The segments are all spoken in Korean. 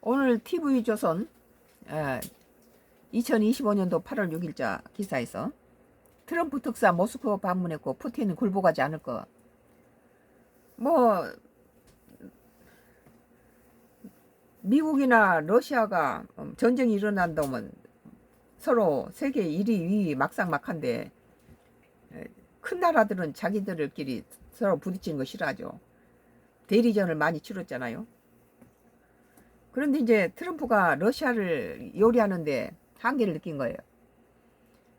오늘 TV조선 2025년도 8월 6일자 기사에서 트럼프 특사 모스크바 방문했고 푸틴은 굴복하지 않을 거. 뭐 미국이나 러시아가 전쟁이 일어난다면 서로 세계 1위, 2위 막상막한데 큰 나라들은 자기들끼리 서로 부딪히는 거 싫어하죠. 대리전을 많이 치렀잖아요. 그런데 이제 트럼프가 러시아를 요리하는데 한계를 느낀 거예요.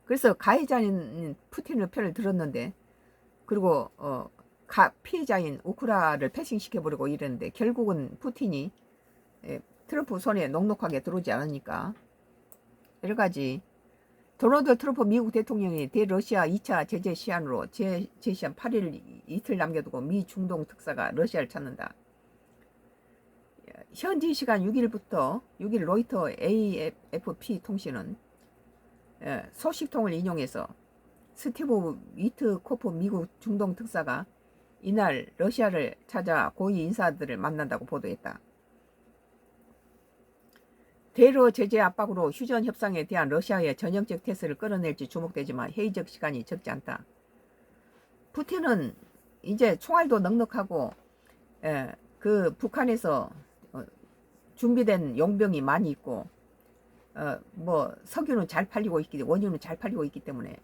그래서 가해자인 푸틴의 편을 들었는데, 그리고 피해자인 우크라를 패싱시켜버리고 이랬는데, 결국은 푸틴이 트럼프 손에 넉넉하게 들어오지 않으니까 여러 가지. 도널드 트럼프 미국 대통령이 대러시아 2차 제재 시한으로 제시한 8일 이틀 남겨두고 미 중동 특사가 러시아를 찾는다. 현지 시간 6일부터 6일 로이터 AFP 통신은 소식통을 인용해서 스티브 위트코프 미국 중동 특사가 이날 러시아를 찾아 고위 인사들을 만난다고 보도했다. 대러 제재 압박으로 휴전 협상에 대한 러시아의 전형적 태세를 끌어낼지 주목되지만 회의적 시간이 적지 않다. 푸틴은 이제 총알도 넉넉하고 그 북한에서 준비된 용병이 많이 있고 뭐 석유는 잘 팔리고 있기, 원유는 잘 팔리고 있기 때문에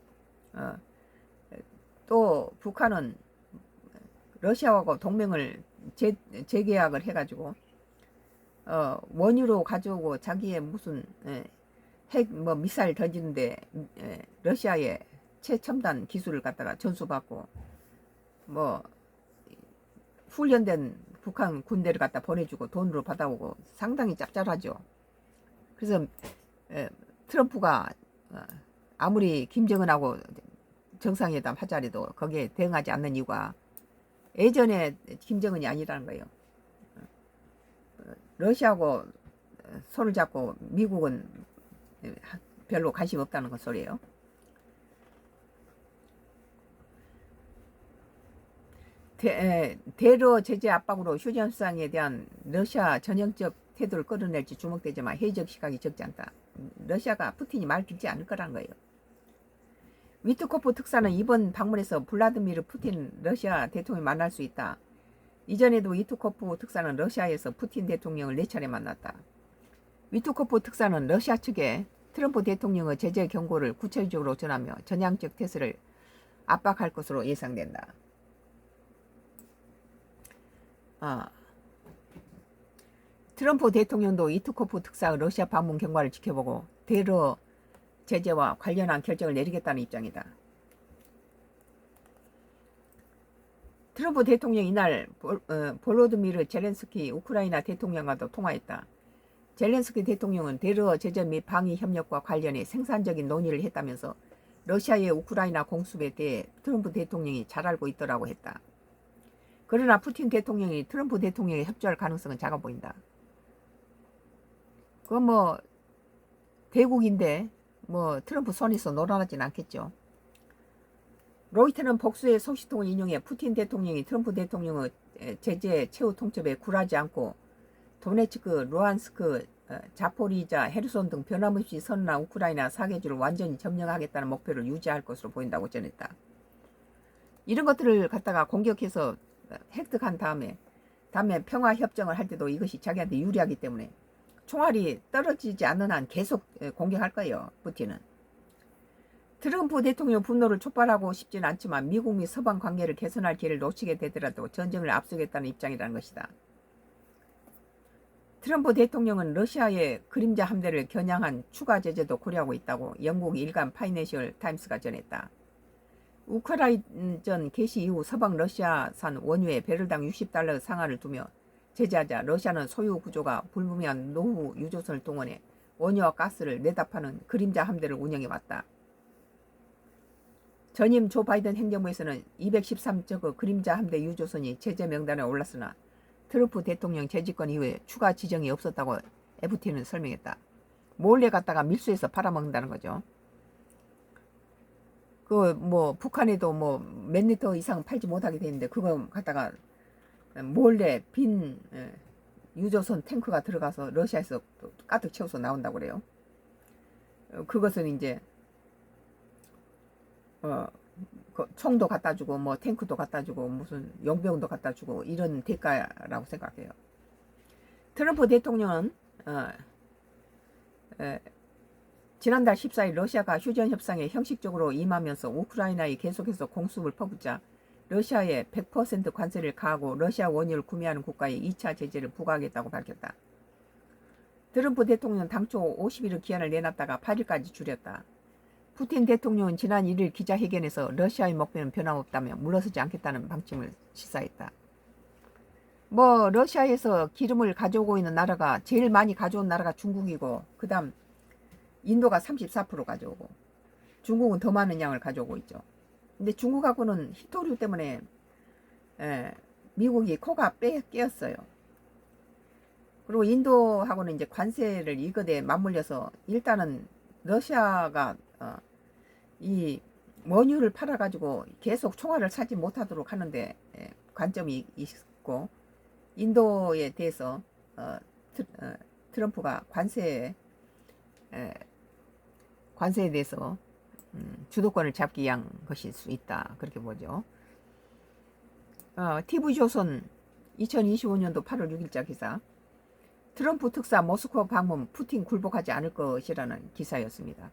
또 북한은 러시아하고 동맹을 재계약을 해가지고 원유로 가져오고 자기의 무슨 핵 뭐 미사일 던지는데 러시아의 최첨단 기술을 갖다가 전수받고 뭐 훈련된 북한 군대를 갖다 보내주고 돈으로 받아오고 상당히 짭짤하죠. 그래서 트럼프가 아무리 김정은하고 정상회담 하자래도 거기에 대응하지 않는 이유가 예전에 김정은이 아니라는 거예요. 러시아하고 손을 잡고 미국은 별로 관심 없다는 그 소리예요. 대러 제재 압박으로 휴전 협상에 대한 러시아 전형적 태도를 끌어낼지 주목되지만 회의적 시각이 적지 않다. 러시아가 푸틴이 말 듣지 않을 거라는 거예요. 위트코프 특사는 이번 방문에서 블라디미르 푸틴 러시아 대통령을 만날 수 있다. 이전에도 위트코프 특사는 러시아에서 푸틴 대통령을 4차례 만났다. 위트코프 특사는 러시아 측에 트럼프 대통령의 제재 경고를 구체적으로 전하며 전향적 태세를 압박할 것으로 예상된다. 트럼프 대통령도 위트코프 특사의 러시아 방문 경과를 지켜보고 대러 제재와 관련한 결정을 내리겠다는 입장이다. 트럼프 대통령이 이날 볼로드미르 젤렌스키 우크라이나 대통령과도 통화했다. 젤렌스키 대통령은 대러 제재 및 방위 협력과 관련해 생산적인 논의를 했다면서 러시아의 우크라이나 공습에 대해 트럼프 대통령이 잘 알고 있더라고 했다. 그러나 푸틴 대통령이 트럼프 대통령에 협조할 가능성은 작아 보인다. 그건 뭐 대국인데 뭐 트럼프 손에서 놀아나진 않겠죠. 로이터는 복수의 소식통을 인용해 푸틴 대통령이 트럼프 대통령의 제재 최후 통첩에 굴하지 않고 도네츠크, 루안스크, 자포리자, 헤르손 등 변함없이 선언한 우크라이나 4개주를 완전히 점령하겠다는 목표를 유지할 것으로 보인다고 전했다. 이런 것들을 갖다가 공격해서 획득한 다음에 평화협정을 할 때도 이것이 자기한테 유리하기 때문에 총알이 떨어지지 않는 한 계속 공격할 거예요. 푸틴은. 트럼프 대통령 분노를 촉발하고 싶지는 않지만 미국 및 서방 관계를 개선할 기회를 놓치게 되더라도 전쟁을 앞서겠다는 입장이라는 것이다. 트럼프 대통령은 러시아의 그림자 함대를 겨냥한 추가 제재도 고려하고 있다고 영국 일간 파이낸셜 타임스가 전했다. 우크라이나전 개시 이후 서방 러시아산 원유에 배럴당 60달러 상한을 두며 제재하자 러시아는 소유 구조가 불분명한 노후 유조선을 동원해 원유와 가스를 내다 파는 그림자 함대를 운영해왔다. 전임 조 바이든 행정부에서는 213척의 그림자 함대 유조선이 제재 명단에 올랐으나 트럼프 대통령 재집권 이후에 추가 지정이 없었다고 FT는 설명했다. 몰래 갖다가 밀수해서 팔아먹는다는 거죠. 그 뭐 북한에도 뭐 몇 리터 이상 팔지 못하게 돼 있는데 그거 갖다가 몰래 빈 유조선 탱크가 들어가서 러시아에서 또 가득 채워서 나온다고 그래요. 그것은 이제 총도 갖다 주고 뭐 탱크도 갖다 주고 무슨 용병도 갖다 주고 이런 대가라고 생각해요. 트럼프 대통령은 지난달 14일 러시아가 휴전 협상에 형식적으로 임하면서 우크라이나에 계속해서 공습을 퍼붓자 러시아에 100% 관세를 가하고 러시아 원유를 구매하는 국가에 2차 제재를 부과하겠다고 밝혔다. 트럼프 대통령은 당초 50일의 기한을 내놨다가 8일까지 줄였다. 푸틴 대통령은 지난 1일 기자회견에서 러시아의 목표는 변함없다며 물러서지 않겠다는 방침을 시사했다. 뭐 러시아에서 기름을 가져오고 있는 나라가 제일 많이 가져온 나라가 중국이고 그 다음 인도가 34% 가져오고 중국은 더 많은 양을 가져오고 있죠. 근데 중국하고는 히토류 때문에 미국이 코가 깨었어요. 그리고 인도하고는 이제 관세를 이거에 맞물려서 일단은 러시아가 이 원유를 팔아가지고 계속 총알을 사지 못하도록 하는데 관점이 있고 인도에 대해서 트럼프가 관세에 대해서 주도권을 잡기 위한 것일 수 있다. 그렇게 보죠. TV조선 2025년도 8월 6일자 기사. 트럼프 특사 모스크바 방문 푸틴 굴복하지 않을 것이라는 기사였습니다.